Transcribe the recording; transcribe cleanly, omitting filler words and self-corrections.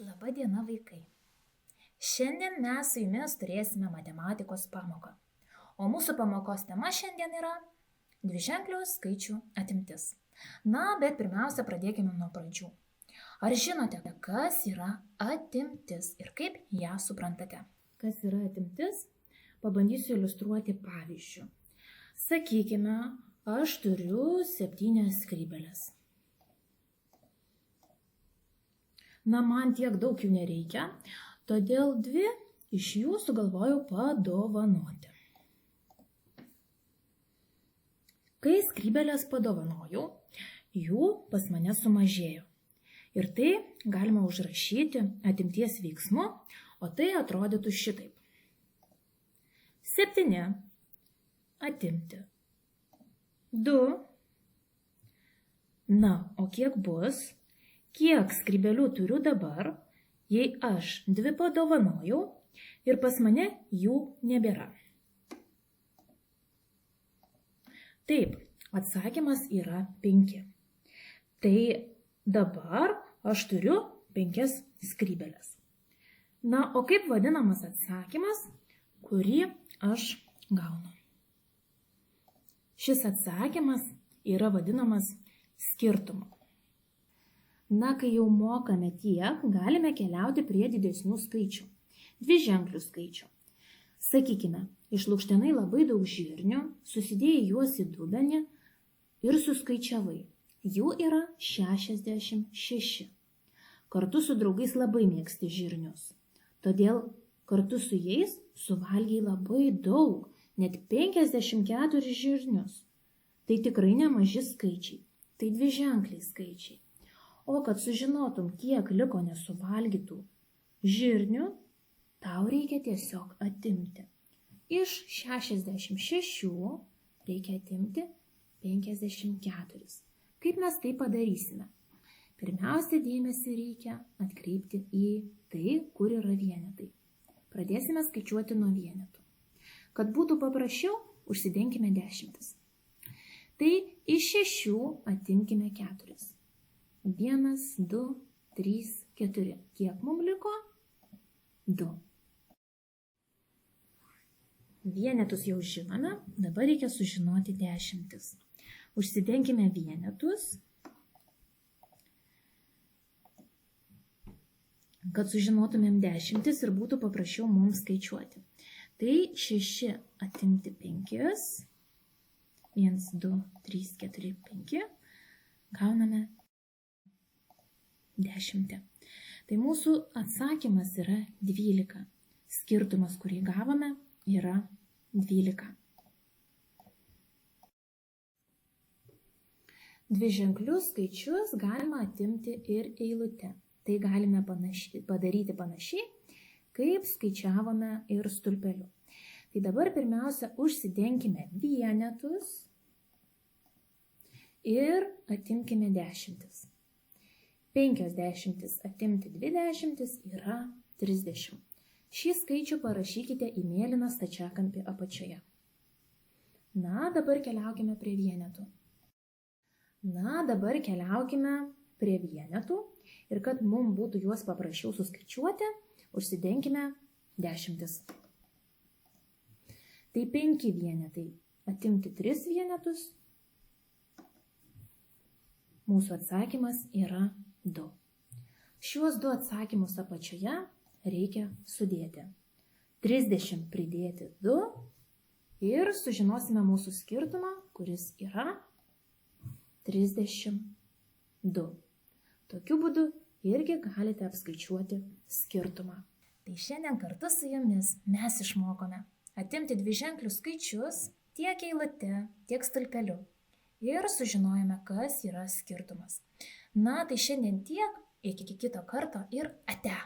Labą dieną, vaikai. Šiandien mes su jumis turėsime matematikos pamoką. O mūsų pamokos tema šiandien yra dviženklių skaičių atimtis. Bet pirmiausia, pradėkime nuo pradžių. Ar žinote, kas yra atimtis ir kaip ją suprantate? Kas yra atimtis? Pabandysiu iliustruoti pavyzdžiu. Sakykime, aš turiu 7 skrybėles. Man tiek daug jų nereikia, todėl 2 iš jų sugalvojau padovanoti. Kai skrybėlės padovanojau, jų pas mane sumažėjo. Ir tai galima užrašyti atimties veiksmu, o tai atrodytų šitaip. 7 atimti 2. O kiek bus? Kiek skrybėlių turiu dabar, jei aš 2 padovanojau ir pas mane jų nebėra? Taip, atsakymas yra 5. Tai dabar aš turiu 5 skrybėles. O kaip vadinamas atsakymas, kurį aš gaunu? Šis atsakymas yra vadinamas skirtumu. Kai jau mokame tiek, galime keliauti prie didesnių skaičių, dviženklių skaičių. Sakykime, išlukštenai labai daug žirnių, susidėjai juos į dubenį ir suskaičiavai. Jų yra 66. Kartu su draugais labai mėgsti žirnius. Todėl kartu su jais suvalgiai labai daug, net 54 žirnius. Tai tikrai nemaži skaičiai, tai dviženkliai skaičiai. O kad sužinotum, kiek liko nesuvalgytų žirnių, tau reikia tiesiog atimti. Iš 66 reikia atimti 54. Kaip mes tai padarysime? Pirmiausia, dėmesį reikia atkreipti į tai, kur yra vienetai. Pradėsime skaičiuoti nuo vienetų. Kad būtų paprasčiau, užsidenkime dešimtis. Tai iš 6 atimkime 4. 1, 2, 3, 4. Kiek mums liko? 2. Vienetus jau žinome, dabar reikia sužinoti dešimtis. Užsidenkime vienetus, kad sužinotumėm dešimtis ir būtų paprasčiau mums skaičiuoti. Tai 6 atimti 5. 1, 2, 3, 4, 5. Gauname 10. Tai mūsų atsakymas yra 12. Skirtumas, kurį gavome, yra 12. Dviženklius skaičius galima atimti ir eilute. Tai galime padaryti panašiai, kaip skaičiavome ir stulpeliu. Tai dabar pirmiausia užsidenkime vienetus ir atimkime dešimtis. 50 atimti 20 yra 30. Šį skaičių parašykite į mėlyną stačiakampį apačioje. Dabar keliaukime prie vienetų. Dabar keliaukime prie vienetų ir kad mums būtų juos paprasčiau suskaičiuoti, užsidenkime dešimtis. Tai 5 vienetai atimti 3 vienetus. Mūsų atsakymas yra 2. Šiuos 2 atsakymus apačioje reikia sudėti. 30 pridėti 2 ir sužinosime mūsų skirtumą, kuris yra 32. Tokiu būdu irgi galite apskaičiuoti skirtumą. Tai šiandien kartu su jumis mes išmokome atimti dviženklius skaičius tiek eilute, tiek stulpeliu. Ir sužinojome, kas yra skirtumas. Tai šiandien tiek, iki kito karto ir ate.